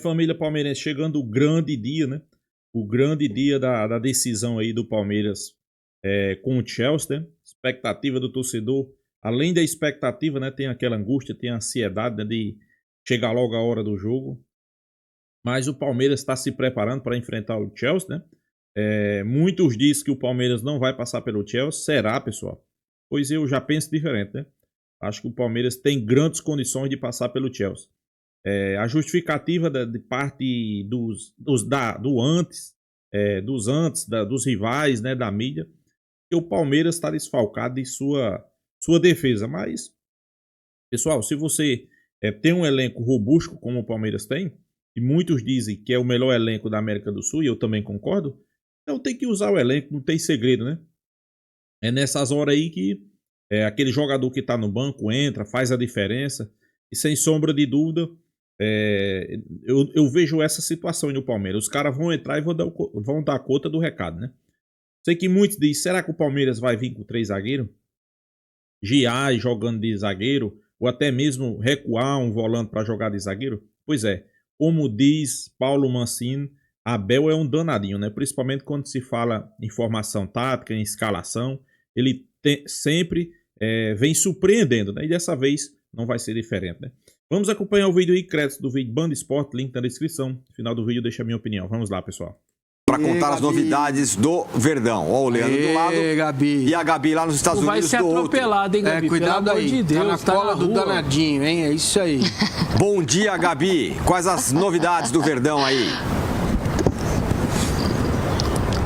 Família palmeirense, chegando o grande dia, né? O grande dia da decisão aí do Palmeiras com o Chelsea, né? Expectativa do torcedor. Além da expectativa, né? Tem aquela angústia, tem a ansiedade, né, de chegar logo a hora do jogo. Mas o Palmeiras está se preparando para enfrentar o Chelsea, né? Muitos dizem que o Palmeiras não vai passar pelo Chelsea. Será, pessoal? Pois eu já penso diferente, né? Acho que o Palmeiras tem grandes condições de passar pelo Chelsea. A justificativa de parte dos rivais, né, da mídia, que o Palmeiras está desfalcado de sua defesa. Mas, pessoal, se você tem um elenco robusto como o Palmeiras tem, e muitos dizem que é o melhor elenco da América do Sul, e eu também concordo, então tem que usar o elenco, não tem segredo, né? É nessas horas aí que aquele jogador que está no banco entra, faz a diferença, e sem sombra de dúvida, eu vejo essa situação no Palmeiras. Os caras vão entrar e vão dar conta do recado, né? Sei que muitos dizem, será que o Palmeiras vai vir com 3 zagueiros? Giai jogando de zagueiro, ou até mesmo recuar um volante para jogar de zagueiro? Pois é, como diz Paulo Mancini, Abel é um danadinho, né? Principalmente quando se fala em formação tática, em escalação, ele sempre vem surpreendendo, né? E dessa vez não vai ser diferente, né? Vamos acompanhar o vídeo aí, créditos do vídeo Band Esporte, link na descrição. No final do vídeo deixa a minha opinião. Vamos lá, pessoal. Para contar as novidades do Verdão. Ó, o Leandro do lado Gabi. E a Gabi lá nos Estados Unidos do outro. Vai ser atropelado, hein, Gabi? Cuidado aí. De Deus, tá na cola do danadinho, hein? É isso aí. Bom dia, Gabi. Quais as novidades do Verdão aí?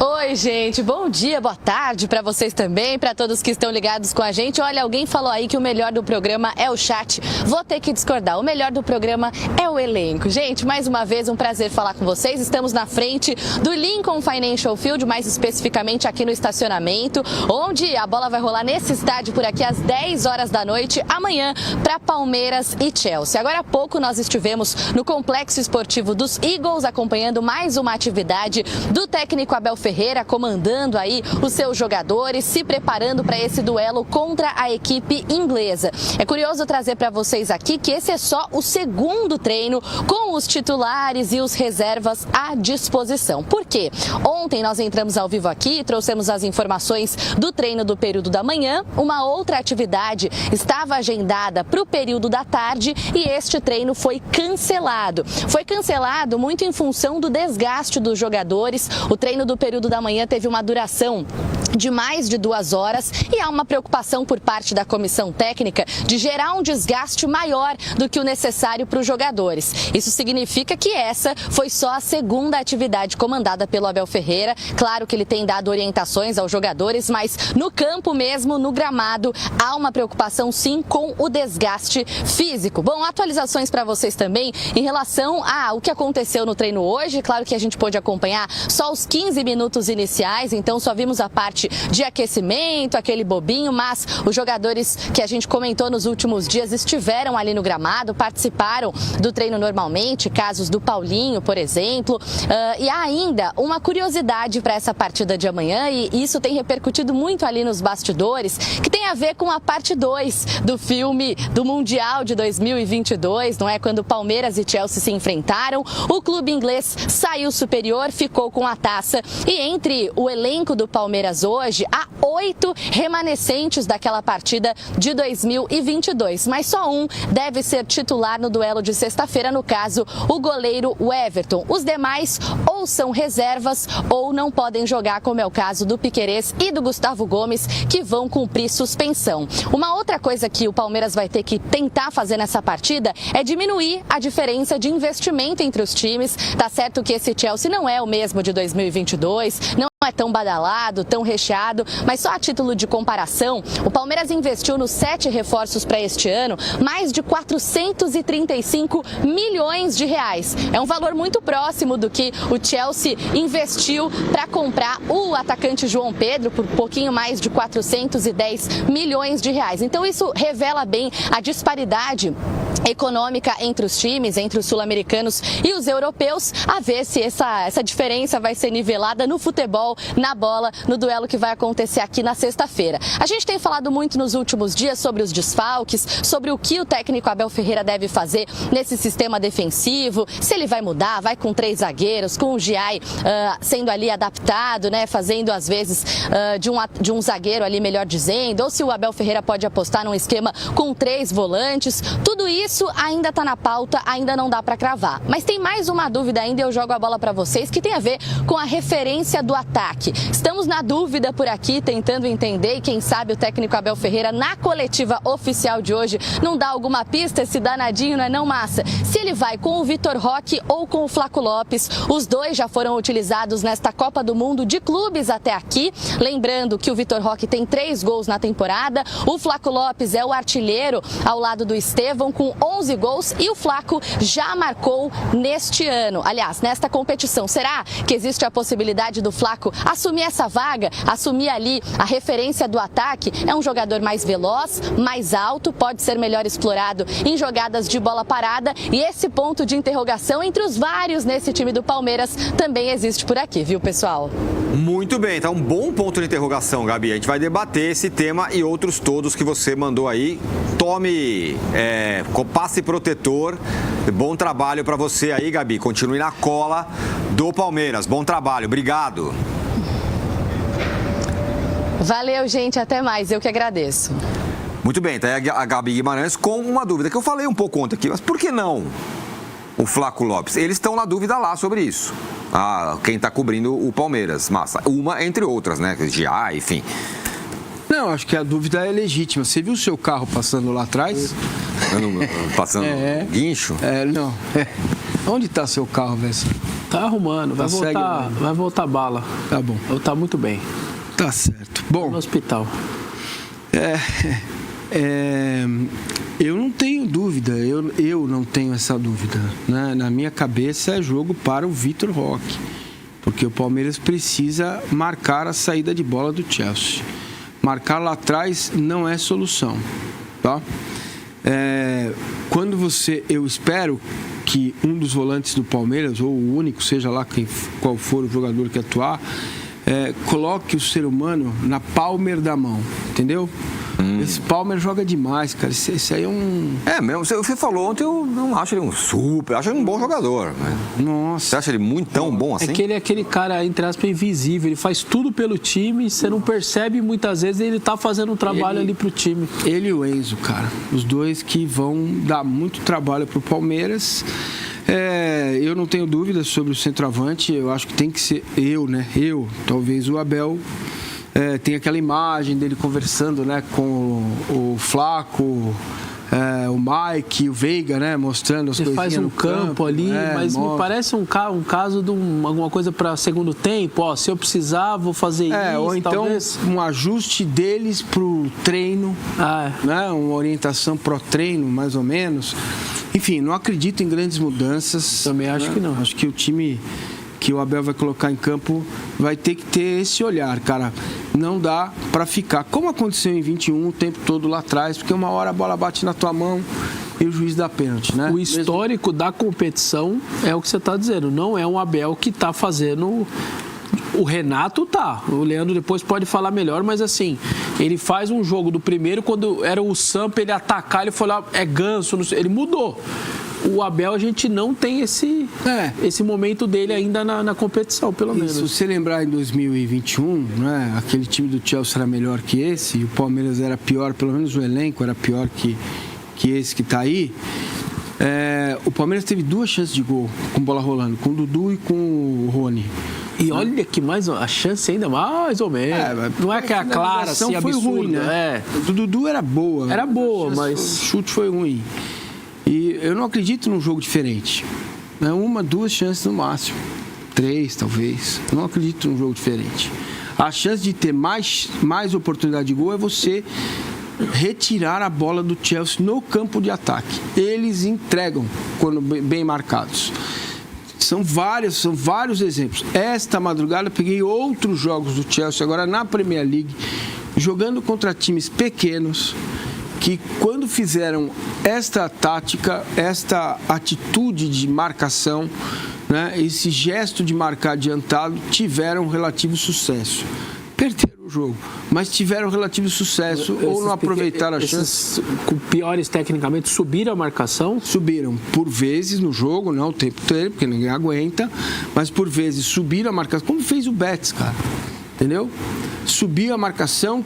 Oi, gente, bom dia, boa tarde para vocês também, para todos que estão ligados com a gente. Olha, alguém falou aí que o melhor do programa é o chat. Vou ter que discordar, o melhor do programa é o elenco. Gente, mais uma vez, um prazer falar com vocês. Estamos na frente do Lincoln Financial Field, mais especificamente aqui no estacionamento, onde a bola vai rolar nesse estádio por aqui às 10 horas da noite, amanhã, para Palmeiras e Chelsea. Agora há pouco nós estivemos no Complexo Esportivo dos Eagles, acompanhando mais uma atividade do técnico Abel Ferreira, comandando aí os seus jogadores, se preparando para esse duelo contra a equipe inglesa. É curioso trazer para vocês aqui que esse é só o segundo treino com os titulares e os reservas à disposição. Por quê? Ontem nós entramos ao vivo aqui, trouxemos as informações do treino do período da manhã. Uma outra atividade estava agendada para o período da tarde e este treino foi cancelado. Foi cancelado muito em função do desgaste dos jogadores. O treino do período da manhã teve uma duração de mais de 2 horas e há uma preocupação por parte da comissão técnica de gerar um desgaste maior do que o necessário para os jogadores. Isso significa que essa foi só a segunda atividade comandada pelo Abel Ferreira. Claro que ele tem dado orientações aos jogadores, mas no campo mesmo, no gramado, há uma preocupação sim com o desgaste físico. Bom, atualizações para vocês também em relação ao que aconteceu no treino hoje. Claro que a gente pôde acompanhar só os 15 minutos iniciais, então só vimos a parte de aquecimento, aquele bobinho, mas os jogadores que a gente comentou nos últimos dias estiveram ali no gramado, participaram do treino normalmente, casos do Paulinho, por exemplo, e há ainda uma curiosidade para essa partida de amanhã, e isso tem repercutido muito ali nos bastidores, que tem a ver com a parte 2 do filme do Mundial de 2022, não é? Quando Palmeiras e Chelsea se enfrentaram, o clube inglês saiu superior, ficou com a taça, e entre o elenco do Palmeiras hoje, há 8 remanescentes daquela partida de 2022, mas só um deve ser titular no duelo de sexta-feira, no caso, o goleiro Everton. Os demais ou são reservas ou não podem jogar, como é o caso do Piquerez e do Gustavo Gomes, que vão cumprir suspensão. Uma outra coisa que o Palmeiras vai ter que tentar fazer nessa partida é diminuir a diferença de investimento entre os times. Tá certo que esse Chelsea não é o mesmo de 2022, não é tão badalado, tão recheado, mas só a título de comparação, o Palmeiras investiu nos 7 reforços para este ano mais de 435 milhões de reais. É um valor muito próximo do que o Chelsea investiu para comprar o atacante João Pedro por pouquinho mais de 410 milhões de reais. Então isso revela bem a disparidade econômica entre os times, entre os sul-americanos e os europeus, a ver se essa diferença vai ser nivelada no futebol, na bola, no duelo que vai acontecer aqui na sexta-feira. A gente tem falado muito nos últimos dias sobre os desfalques, sobre o que o técnico Abel Ferreira deve fazer nesse sistema defensivo, se ele vai mudar, vai com 3 zagueiros, com o Giai sendo ali adaptado, né, fazendo às vezes de um zagueiro ali, melhor dizendo, ou se o Abel Ferreira pode apostar num esquema com 3 volantes. Tudo isso ainda está na pauta, ainda não dá para cravar. Mas tem mais uma dúvida ainda e eu jogo a bola para vocês, que tem a ver com a referência do ataque. Estamos na dúvida por aqui, tentando entender, e quem sabe o técnico Abel Ferreira, na coletiva oficial de hoje, não dá alguma pista, esse danadinho, não é não, Massa? Se ele vai com o Vitor Roque ou com o Flaco Lopes. Os dois já foram utilizados nesta Copa do Mundo de clubes até aqui. Lembrando que o Vitor Roque tem 3 gols na temporada, o Flaco Lopes é o artilheiro ao lado do Estevão com 11 gols e o Flaco já marcou neste ano. Aliás, nesta competição. Será que existe a possibilidade do Flaco assumir essa vaga, assumir ali a referência do ataque? É um jogador mais veloz, mais alto, pode ser melhor explorado em jogadas de bola parada, e esse ponto de interrogação entre os vários nesse time do Palmeiras também existe por aqui, viu, pessoal? Muito bem, tá um bom ponto de interrogação, Gabi. A gente vai debater esse tema e outros todos que você mandou aí. Tome passe protetor. Bom trabalho para você aí, Gabi. Continue na cola do Palmeiras. Bom trabalho, obrigado. Valeu, gente, até mais. Eu que agradeço. Muito bem, tá aí a Gabi Guimarães com uma dúvida que eu falei um pouco ontem aqui, mas por que não o Flaco Lopes? Eles estão na dúvida lá sobre isso. Quem está cobrindo o Palmeiras, Massa. Uma entre outras, né? Giai, enfim. Não, acho que a dúvida é legítima. Você viu o seu carro passando lá atrás? Passando guincho? Não. Onde está seu carro, velho? Tá arrumando, vai voltar bala. Tá bom. Tá muito bem. Tá certo. Bom. No hospital. Eu não tenho dúvida, eu não tenho essa dúvida, né? Na minha cabeça é jogo para o Vitor Roque, porque o Palmeiras precisa marcar a saída de bola do Chelsea. Marcar lá atrás não é solução, tá? Eu espero que um dos volantes do Palmeiras, ou o único, seja lá qual for o jogador que atuar, coloque o ser humano na palma da mão, entendeu? Esse Palmer joga demais, cara. Esse aí é um... mesmo. Você falou ontem, eu não acho ele um super... Acho ele um bom jogador. Nossa. Você acha ele muito tão bom assim? É que ele é aquele cara, entre aspas, invisível. Ele faz tudo pelo time, você não percebe muitas vezes, ele tá fazendo um trabalho ali pro time. Ele e o Enzo, cara. Os dois que vão dar muito trabalho pro Palmeiras. Eu não tenho dúvidas sobre o centroavante. Eu acho que tem que ser talvez o Abel... tem aquela imagem dele conversando, né, com o Flaco, o Mike, o Veiga, né, mostrando as coisas. Ele faz um campo ali, mas me parece um caso de alguma coisa para segundo tempo. Se eu precisar, vou fazer isso. Ou então talvez um ajuste deles pro treino, né, uma orientação pro treino, mais ou menos. Enfim, não acredito em grandes mudanças. Também acho que não. Acho que o time que o Abel vai colocar em campo vai ter que ter esse olhar, cara. Não dá para ficar como aconteceu em 21 o tempo todo lá atrás, porque uma hora a bola bate na tua mão e o juiz dá pênalti, né? O histórico da competição é o que você está dizendo, não é um Abel que está fazendo... O Renato o Leandro depois pode falar melhor, mas assim, ele faz um jogo do primeiro, quando era o Sampa, ele atacar, ele falou, ganso, ele mudou. O Abel, a gente não tem esse momento dele ainda na competição, pelo menos. Se você lembrar em 2021, né, aquele time do Chelsea era melhor que esse, e o Palmeiras era pior, pelo menos o elenco era pior que esse que está aí. O Palmeiras teve 2 chances de gol com bola rolando, com o Dudu e com o Rony. E olha que a chance ainda mais ou menos. Não é que a clara, assim, foi absurda. Ruim, né? O do Dudu era boa. Era boa, mas... O chute foi ruim. E eu não acredito num jogo diferente. 1, 2 chances no máximo. 3, talvez. Eu não acredito num jogo diferente. A chance de ter mais oportunidade de gol é você retirar a bola do Chelsea no campo de ataque. Eles entregam quando bem marcados. São vários exemplos. Esta madrugada eu peguei outros jogos do Chelsea, agora na Premier League, jogando contra times pequenos, que quando fizeram esta tática, esta atitude de marcação, né, esse gesto de marcar adiantado, tiveram relativo sucesso. Perderam o jogo, mas tiveram relativo sucesso ou não aproveitaram a chance. Com piores tecnicamente, subiram a marcação? Subiram por vezes no jogo, não o tempo inteiro, porque ninguém aguenta, mas por vezes subiram a marcação, como fez o Betis, cara. Entendeu? Subiu a marcação,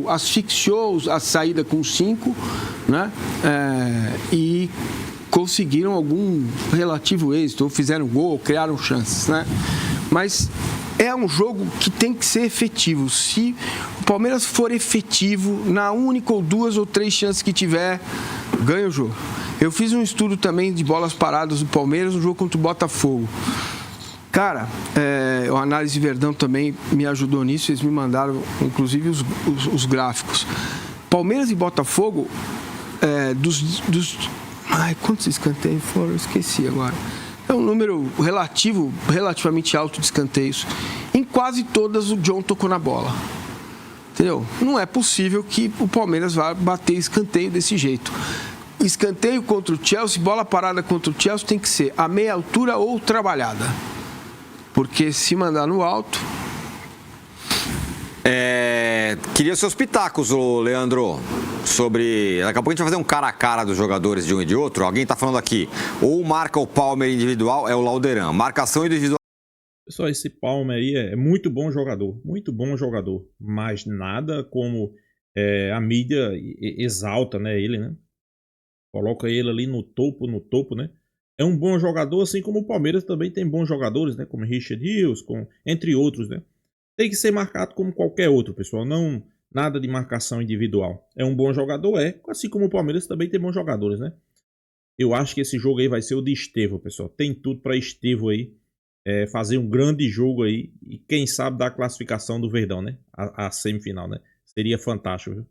asfixiou a saída com 5, né? E conseguiram algum relativo êxito, ou fizeram gol, criaram chances, né? Mas é um jogo que tem que ser efetivo. Se o Palmeiras for efetivo, na única ou 2 ou 3 chances que tiver, ganha o jogo. Eu fiz um estudo também de bolas paradas do Palmeiras no jogo contra o Botafogo. Cara, a Análise Verdão também me ajudou nisso, eles me mandaram, inclusive, os gráficos. Palmeiras e Botafogo, quantos escanteios foram? Eu esqueci agora. É um número relativamente alto de escanteios. Em quase todas, o John tocou na bola. Entendeu? Não é possível que o Palmeiras vá bater escanteio desse jeito. Escanteio contra o Chelsea, bola parada contra o Chelsea tem que ser a meia altura ou trabalhada. Porque se mandar no alto... Queria seus pitacos, Leandro, sobre... Daqui a pouco a gente vai fazer um cara a cara dos jogadores de um e de outro. Alguém está falando aqui, ou marca o Palmer individual, é o Lauderan. Marcação individual... Pessoal, esse Palmer aí é muito bom jogador, mas nada como a mídia exalta, né, ele, né? Coloca ele ali no topo, né? É um bom jogador, assim como o Palmeiras também tem bons jogadores, né? Como Richard Rios, entre outros, né? Tem que ser marcado como qualquer outro, pessoal. Não, nada de marcação individual. É um bom jogador, assim como o Palmeiras também tem bons jogadores, né? Eu acho que esse jogo aí vai ser o de Estevão, pessoal. Tem tudo para Estevão aí fazer um grande jogo aí e quem sabe dar a classificação do Verdão, né? A semifinal, né? Seria fantástico, viu?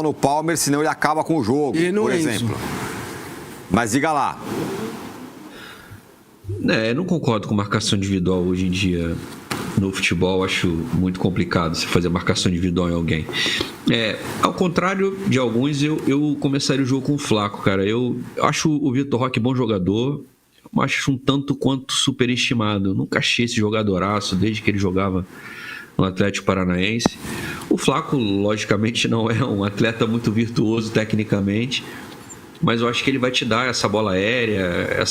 No Palmeiras, senão ele acaba com o jogo, por exemplo. Mas diga lá. Eu não concordo com marcação individual hoje em dia no futebol. Acho muito complicado você fazer marcação individual em alguém. Ao contrário de alguns, eu começaria o jogo com o Flaco, cara. Eu acho o Vitor Roque bom jogador, mas acho um tanto quanto superestimado. Eu nunca achei esse jogadoraço desde que ele jogava no Atlético Paranaense. O Flaco, logicamente, não é um atleta muito virtuoso tecnicamente, mas eu acho que ele vai te dar essa bola aérea,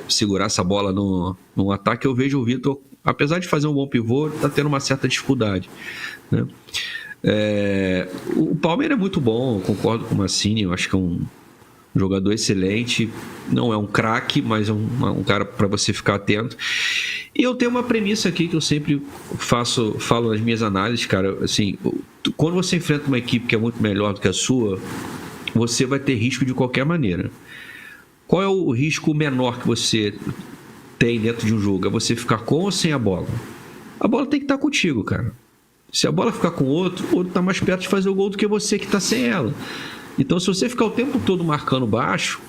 segurar essa bola no ataque. Eu vejo o Vitor, apesar de fazer um bom pivô, está tendo uma certa dificuldade, né? O Palmeiras é muito bom, eu concordo com o Massini, eu acho que é um jogador excelente, não é um craque, mas é um cara para você ficar atento. E eu tenho uma premissa aqui que eu sempre falo nas minhas análises, cara, assim, quando você enfrenta uma equipe que é muito melhor do que a sua, você vai ter risco de qualquer maneira. Qual é o risco menor que você tem dentro de um jogo? É você ficar com ou sem a bola? A bola tem que estar contigo, cara. Se a bola ficar com o outro está mais perto de fazer o gol do que você que está sem ela. Então, se você ficar o tempo todo marcando baixo,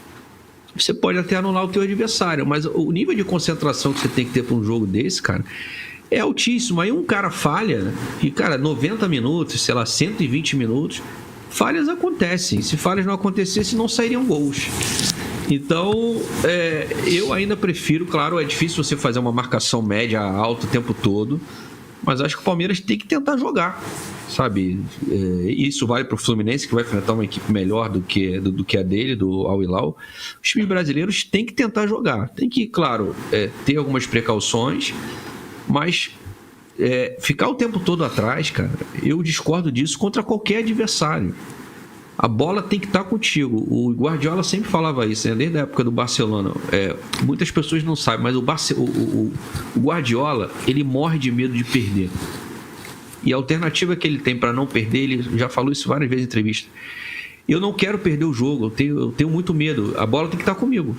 você pode até anular o teu adversário, mas o nível de concentração que você tem que ter para um jogo desse, cara, é altíssimo. Aí um cara falha, e, cara, 90 minutos, 120 minutos, falhas acontecem. Se falhas não acontecessem, não sairiam gols. Então, eu ainda prefiro, claro, é difícil você fazer uma marcação média alta o tempo todo, mas acho que o Palmeiras tem que tentar jogar, sabe? Isso vale para o Fluminense, que vai enfrentar uma equipe melhor do que a dele, do Al Hilal. Os times brasileiros têm que tentar jogar. Tem que, claro, ter algumas precauções, mas ficar o tempo todo atrás, cara, eu discordo disso contra qualquer adversário. A bola tem que estar contigo. O Guardiola sempre falava isso, né? Desde a época do Barcelona. Muitas pessoas não sabem, mas o Guardiola, ele morre de medo de perder. E a alternativa que ele tem para não perder, ele já falou isso várias vezes em entrevista. Eu não quero perder o jogo, eu tenho muito medo. A bola tem que estar comigo.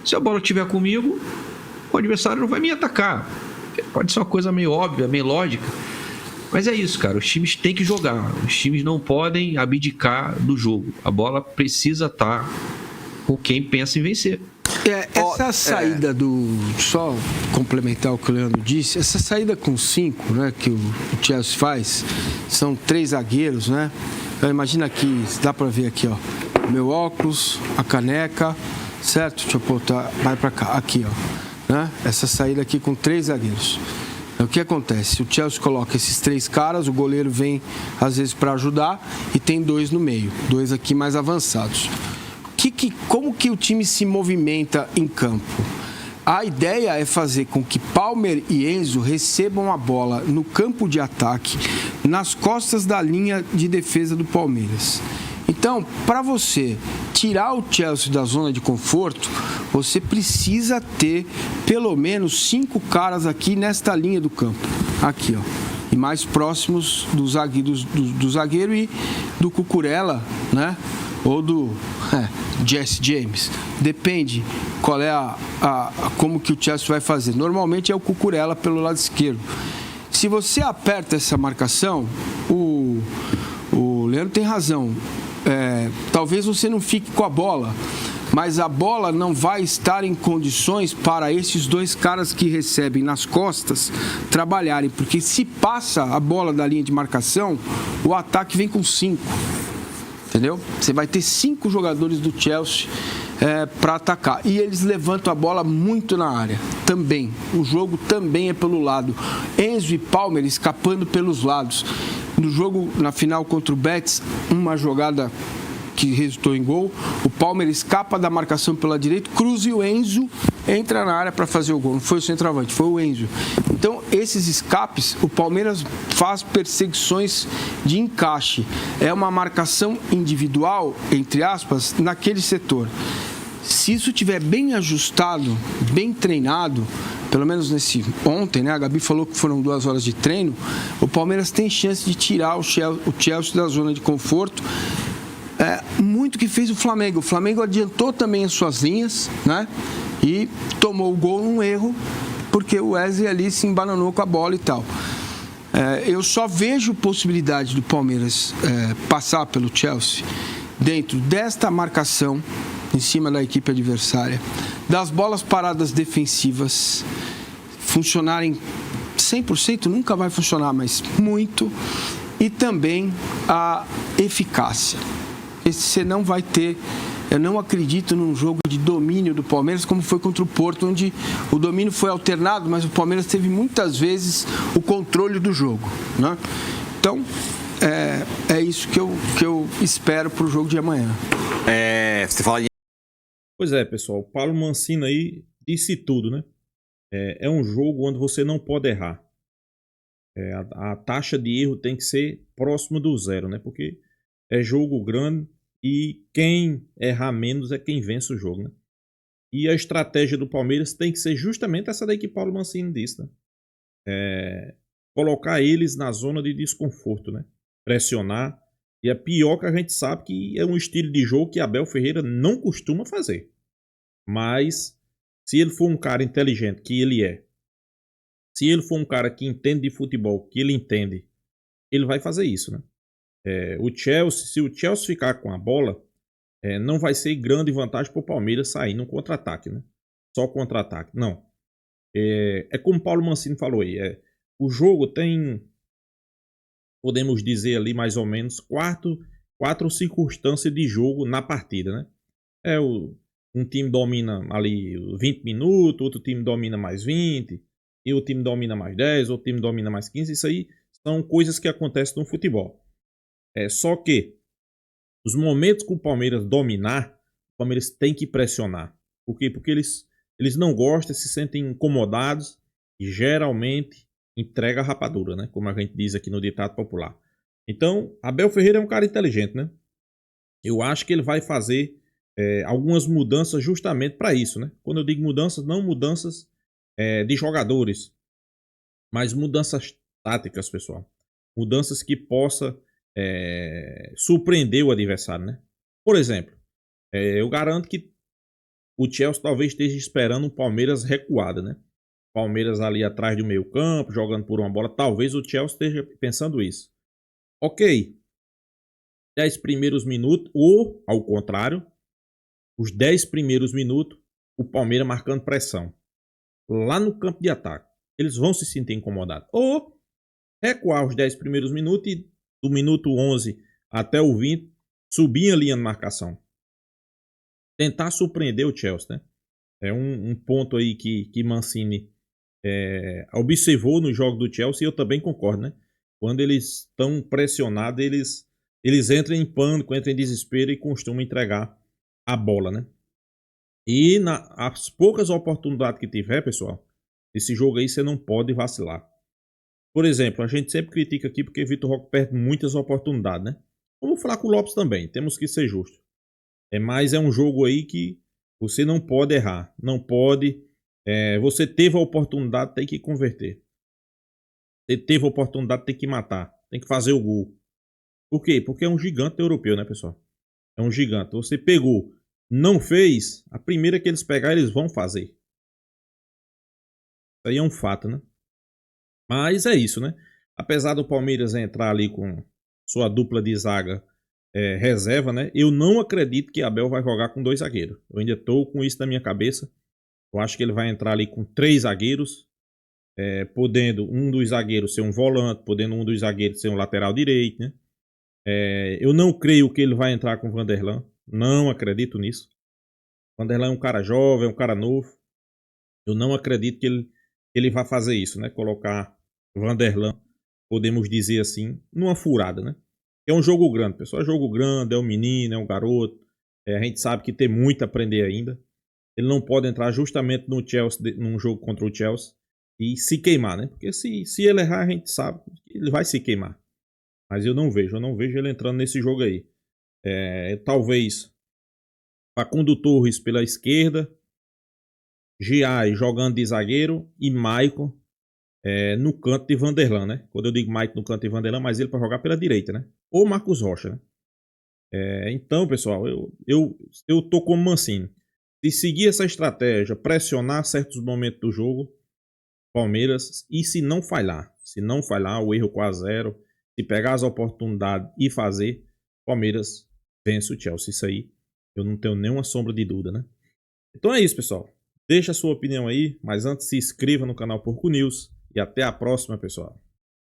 Se a bola estiver comigo, o adversário não vai me atacar. Pode ser uma coisa meio óbvia, meio lógica. Mas é isso, cara. Os times têm que jogar. Os times não podem abdicar do jogo. A bola precisa estar com quem pensa em vencer. Essa saída só complementar o que o Leandro disse, essa saída com 5, né, que o Chelsea faz, são 3 zagueiros, né? Imagina aqui, dá para ver aqui, ó. Meu óculos, a caneca, certo? Deixa eu botar, vai para cá, aqui, ó. Né? Essa saída aqui com 3 zagueiros. O que acontece? O Chelsea coloca esses 3 caras, o goleiro vem às vezes para ajudar e tem 2 no meio, 2 aqui mais avançados. Como que o time se movimenta em campo? A ideia é fazer com que Palmer e Enzo recebam a bola no campo de ataque, nas costas da linha de defesa do Palmeiras. Então, para você tirar o Chelsea da zona de conforto, você precisa ter pelo menos 5 caras aqui nesta linha do campo. Aqui, ó. E mais próximos do zagueiro e do Cucurella, né? Ou do Jesse James. Depende qual é como que o Chelsea vai fazer. Normalmente é o Cucurella pelo lado esquerdo. Se você aperta essa marcação, o Leandro tem razão. Talvez você não fique com a bola, mas a bola não vai estar em condições para esses 2 caras que recebem nas costas trabalharem, porque se passa a bola da linha de marcação, o ataque vem com 5. Entendeu? Você vai ter 5 jogadores do Chelsea para atacar. E eles levantam a bola muito na área. Também. O jogo também é pelo lado. Enzo e Palmer escapando pelos lados. No jogo, na final contra o Betis, uma jogada que resultou em gol. O Palmer escapa da marcação pela direita, cruza e o Enzo entra na área para fazer o gol. Não foi o centroavante, foi o Enzo. Então, esses escapes, o Palmeiras faz perseguições de encaixe. É uma marcação individual, entre aspas, naquele setor. Se isso estiver bem ajustado, bem treinado, pelo menos ontem, né? A Gabi falou que foram 2 horas de treino, o Palmeiras tem chance de tirar o Chelsea da zona de conforto. Muito que fez o Flamengo. O Flamengo adiantou também as suas linhas, né? E tomou o gol num erro, porque o Wesley ali se embananou com a bola e tal. Eu só vejo possibilidade do Palmeiras passar pelo Chelsea dentro desta marcação em cima da equipe adversária, das bolas paradas defensivas funcionarem 100%, nunca vai funcionar, mas muito, e também a eficácia. Você não vai ter, eu não acredito num jogo de domínio do Palmeiras como foi contra o Porto, onde o domínio foi alternado, mas o Palmeiras teve muitas vezes o controle do jogo, né? Então, é isso que eu espero para o jogo de amanhã. Você fala em... Pois é, pessoal, o Paulo Mancini aí disse tudo, né? É um jogo onde você não pode errar. A taxa de erro tem que ser próxima do 0, né? Porque é jogo grande e quem errar menos é quem vence o jogo, né? E a estratégia do Palmeiras tem que ser justamente essa daí que Paulo Mancini disse, né? Colocar eles na zona de desconforto, né? Pressionar. E é pior que a gente sabe que é um estilo de jogo que Abel Ferreira não costuma fazer. Mas se ele for um cara inteligente, que ele é, se ele for um cara que entende de futebol, que ele entende, ele vai fazer isso, né? Se o Chelsea ficar com a bola, não vai ser grande vantagem para o Palmeiras sair no contra-ataque, né? Só contra-ataque, não. Como o Paulo Mancini falou aí, o jogo tem, podemos dizer ali mais ou menos, quatro circunstâncias de jogo na partida, né? Um time domina ali 20 minutos, outro time domina mais 20, e o time domina mais 10, outro time domina mais 15, isso aí são coisas que acontecem no futebol. Só que os momentos que o Palmeiras dominar, o Palmeiras tem que pressionar. Por quê? Porque eles não gostam, se sentem incomodados e geralmente entrega a rapadura, né? Como a gente diz aqui no ditado popular. Então, Abel Ferreira é um cara inteligente, né? Eu acho que ele vai fazer algumas mudanças justamente para isso, né? Quando eu digo mudanças, não mudanças de jogadores, mas mudanças táticas, pessoal. Mudanças que possa surpreender o adversário, né? Por exemplo, eu garanto que o Chelsea talvez esteja esperando um Palmeiras recuado, né? Palmeiras ali atrás do meio campo, jogando por uma bola. Talvez o Chelsea esteja pensando isso. Ok. 10 primeiros minutos, ou ao contrário, os 10 primeiros minutos, o Palmeiras marcando pressão. Lá no campo de ataque. Eles vão se sentir incomodados. Ou recuar os 10 primeiros minutos e do minuto 11 até o 20, subir a linha de marcação. Tentar surpreender o Chelsea, né? É um ponto aí que Mancini observou no jogo do Chelsea, e eu também concordo, né? Quando eles estão pressionados, eles entram em pânico, entram em desespero e costumam entregar a bola, né? E as poucas oportunidades que tiver, pessoal, esse jogo aí você não pode vacilar. Por exemplo, a gente sempre critica aqui porque Vitor Roque perde muitas oportunidades, né? Vamos falar com o Lopes também, temos que ser justos. Mas é um jogo aí que você não pode errar, não pode. Você teve a oportunidade, tem que converter. Você teve a oportunidade, tem que matar, tem que fazer o gol. Por quê? Porque é um gigante europeu, né, pessoal? É um gigante. Você pegou, não fez, a primeira que eles pegarem, eles vão fazer. Isso aí é um fato, né? Mas é isso, né? Apesar do Palmeiras entrar ali com sua dupla de zaga reserva, né? Eu não acredito que Abel vai jogar com 2 zagueiros. Eu ainda estou com isso na minha cabeça. Eu acho que ele vai entrar ali com 3 zagueiros, podendo um dos zagueiros ser um volante, podendo um dos zagueiros ser um lateral direito, né? Eu não creio que ele vai entrar com o Vanderlan. Não acredito nisso. O Vanderlan é um cara jovem, é um cara novo. Eu não acredito que ele vai fazer isso, né? Colocar Vanderlan, podemos dizer assim, numa furada, né? É um jogo grande, pessoal. É jogo grande, é um menino, é um garoto. A gente sabe que tem muito a aprender ainda. Ele não pode entrar justamente no Chelsea, num jogo contra o Chelsea, e se queimar, né? Porque se ele errar, a gente sabe que ele vai se queimar. Mas eu não vejo ele entrando nesse jogo aí. Talvez Facundo Torres pela esquerda, Giai jogando de zagueiro e Maicon no canto de Vanderlan, né? Quando eu digo Maicon no canto de Vanderlan, mas ele para jogar pela direita, né? Ou Marcos Rocha, né? Então, pessoal, eu tô como Mancini. Se seguir essa estratégia, pressionar certos momentos do jogo, Palmeiras, e se não falhar, o erro 4-0, se pegar as oportunidades e fazer, Palmeiras vence o Chelsea. Isso aí eu não tenho nenhuma sombra de dúvida, né? Então é isso, pessoal. Deixa a sua opinião aí, mas antes se inscreva no canal Porco News e até a próxima, pessoal.